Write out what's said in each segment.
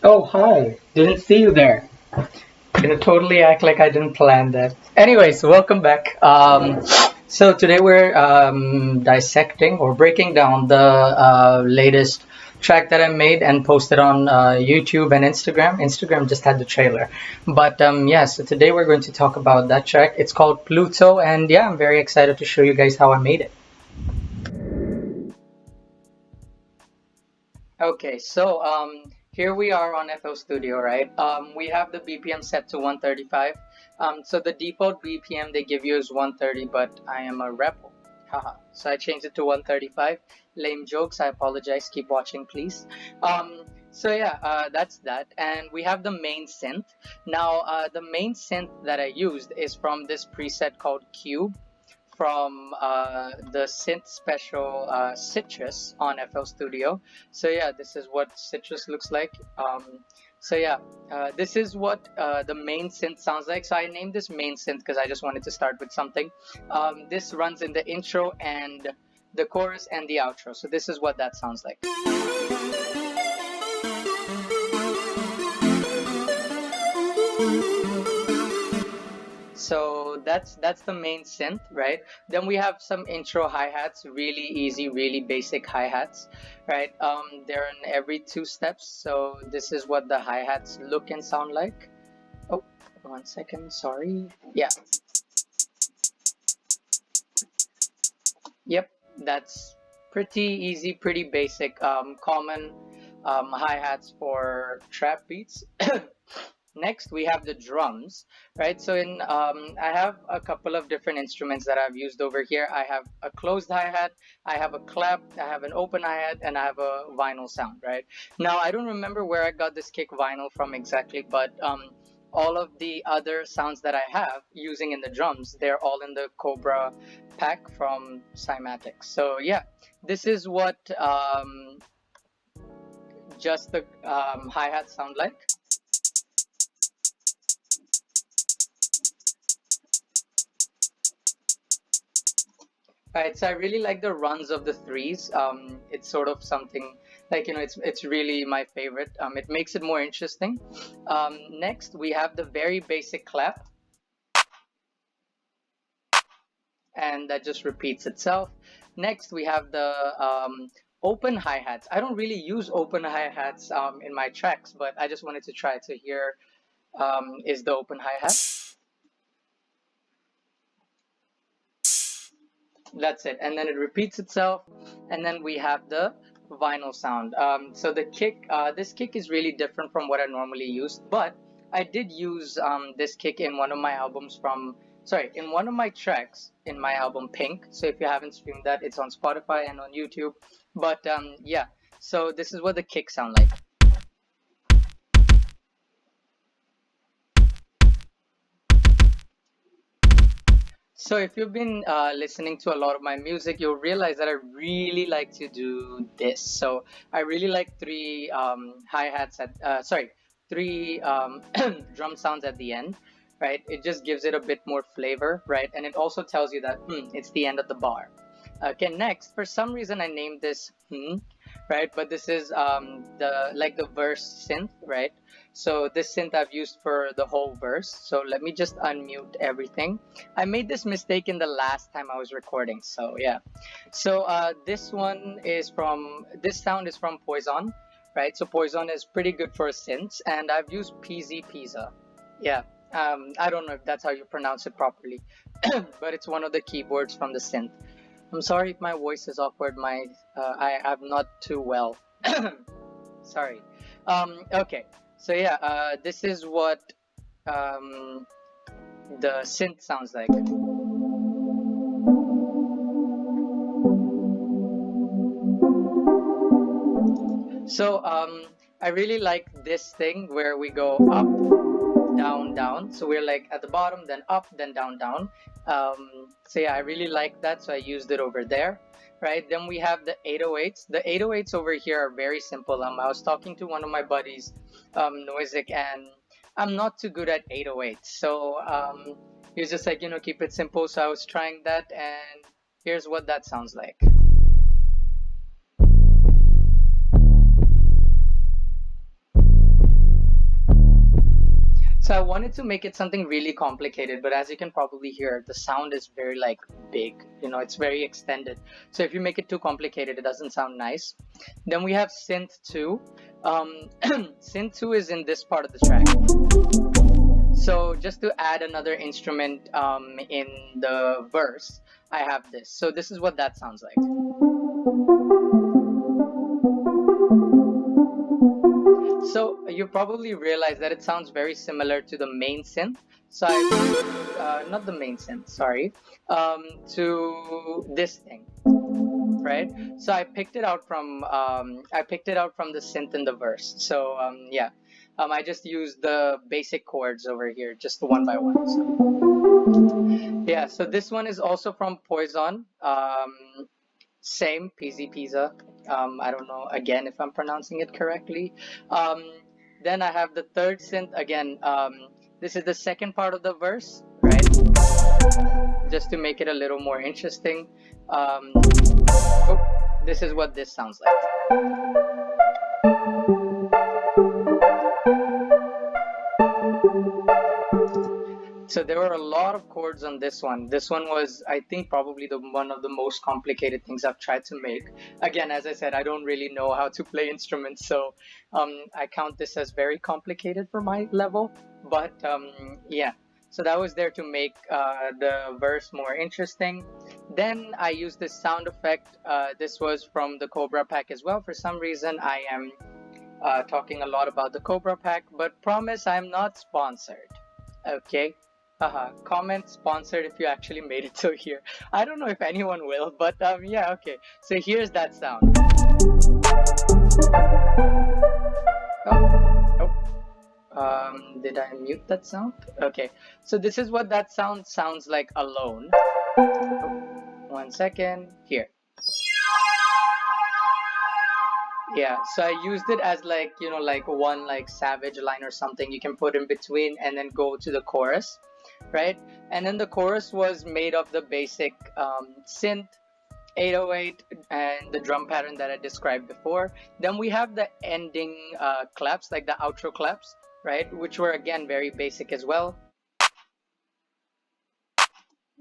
Oh, hi. Didn't see you there. Gonna totally act like I didn't plan that. Anyways, welcome back. So today we're dissecting or breaking down the latest track that I made and posted on YouTube and Instagram. Instagram just had the trailer. But yeah, so today we're going to talk about that track. It's called Pluto, and yeah, I'm very excited to show you guys how I made it. Okay, so here we are on FL Studio, right? We have the BPM set to 135. So the default BPM they give you is 130, but I am a rebel. Haha. So I changed it to 135. Lame jokes, I apologize. Keep watching, please. So yeah, that's that. And we have the main synth. Now, the main synth that I used is from this preset called Cube from the synth special Citrus on FL Studio. So yeah, this is what Citrus looks like. So yeah, this is what the main synth sounds like. So I named this main synth because I just wanted to start with something. This runs in the intro and the chorus and the outro. So this is what that sounds like. So that's the main synth, right? Then we have some intro hi-hats, really easy, really basic hi-hats, right? They're in every two steps. So this is what the hi-hats look and sound like. Oh, 1 second, sorry. Yeah, yep, that's pretty easy, pretty basic, common hi-hats for trap beats. Next, we have the drums, right? So I have a couple of different instruments that I've used over here. I have a closed hi-hat, I have a clap, I have an open hi-hat, and I have a vinyl sound, right? Now, I don't remember where I got this kick vinyl from exactly, but all of the other sounds that I have using in the drums, they're all in the Cobra pack from Cymatics. So yeah, this is what just the hi-hat sound like. Right, so I really like the runs of the threes. It's sort of something like it's really my favorite. It makes it more interesting. Next, we have the very basic clap, and that just repeats itself. Next, we have the open hi-hats. I don't really use open hi-hats in my tracks, but I just wanted to try to hear is the open hi-hat. That's it, and then it repeats itself, and then we have the vinyl sound. So the kick, this kick is really different from what I normally use, but I did use this kick in one of my albums from, sorry, in one of my tracks in my album Pink. So if you haven't streamed that, it's on Spotify and on YouTube. But yeah, so this is what the kick sound like. So if you've been listening to a lot of my music, you'll realize that I really like to do this. So I really like three hi-hats at, sorry, three drum sounds at the end, right? It just gives it a bit more flavor, right? And it also tells you that it's the end of the bar. Okay, next, for some reason I named this right? But this is the like the verse synth, right? So this synth I've used for the whole verse. So let me just unmute everything. I made this mistake in the last time I was recording. So yeah. So this sound is from Poison, right? So Poison is pretty good for synths, and I've used PZ Pizza. Yeah. I don't know if that's how you pronounce it properly, but it's one of the keyboards from the synth. I'm sorry if my voice is awkward. I'm not too well. Sorry. Okay. So yeah, this is what the synth sounds like. So I really like this thing where we go up, down, down. So we're like at the bottom, then up, then down, down. So yeah, I really like that. So I used it over there. Right. Then we have the 808s. The 808s over here are very simple. I was talking to one of my buddies, Noisic, and I'm not too good at 808s. So he was just like, keep it simple. So I was trying that, and here's what that sounds like. So I wanted to make it something really complicated, but as you can probably hear, the sound is very like big, it's very extended. So if you make it too complicated, it doesn't sound nice. Then we have synth 2. Synth 2 is in this part of the track. So just to add another instrument in the verse, I have this. So this is what that sounds like. So you probably realize that it sounds very similar to the main synth. So not the main synth, sorry, to this thing, right? So I picked it out from the synth in the verse. So yeah, I just used the basic chords over here, just one by one. So yeah, so this one is also from Poison. Same, Peasy Pizza. I don't know again if I'm pronouncing it correctly. Then I have the third synth again. This is the second part of the verse, right? Just to make it a little more interesting. This is what this sounds like. So there were a lot of chords on this one. This one was, I think, probably one of the most complicated things I've tried to make. Again, as I said, I don't really know how to play instruments, so I count this as very complicated for my level. But yeah, so that was there to make the verse more interesting. Then I used this sound effect. This was from the Cobra Pack as well. For some reason, I am talking a lot about the Cobra Pack, but promise I'm not sponsored. Okay. Comment sponsored if you actually made it to here. I don't know if anyone will, but yeah, okay. So here's that sound. Did I mute that sound? Okay. So this is what that sound sounds like alone. One second. Here. Yeah, so I used it as like, like one like savage line or something you can put in between and then go to the chorus, right? And then the chorus was made of the basic synth, 808, and the drum pattern that I described before. Then we have the ending claps, like the outro claps, right? Which were again very basic as well.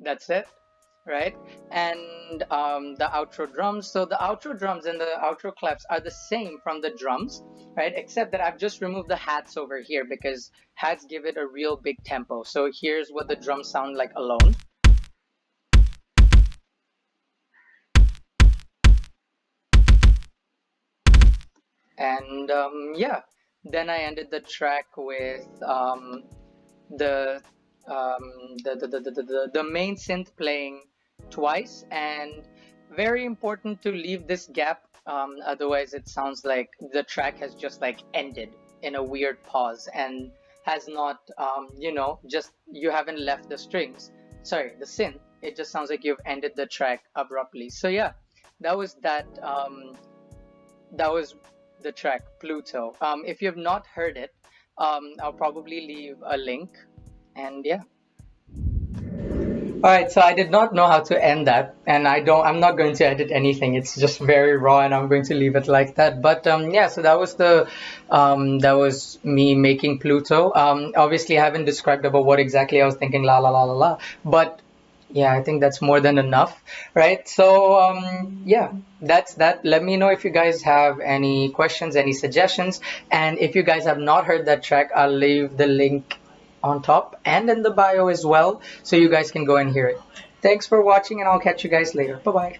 That's it. Right, and the outro drums. So the outro drums and the outro claps are the same from the drums, right? Except that I've just removed the hats over here because hats give it a real big tempo. So here's what the drums sound like alone. And yeah, then I ended the track with the main synth playing twice, and very important to leave this gap, otherwise it sounds like the track has just like ended in a weird pause and has not just you haven't left the strings, sorry, the synth. It just sounds like you've ended the track abruptly. So yeah, that was that was the track Pluto. If you have not heard it, I'll probably leave a link. And yeah. Alright, so I did not know how to end that, and I'm not going to edit anything. It's just very raw, and I'm going to leave it like that. But yeah, so that was me making Pluto. Obviously I haven't described about what exactly I was thinking, la la la la la, but yeah, I think that's more than enough, right? So yeah, that's that. Let me know if you guys have any questions, any suggestions, and if you guys have not heard that track, I'll leave the link on top and in the bio as well, so you guys can go and hear it. Thanks for watching, and I'll catch you guys later. Bye bye.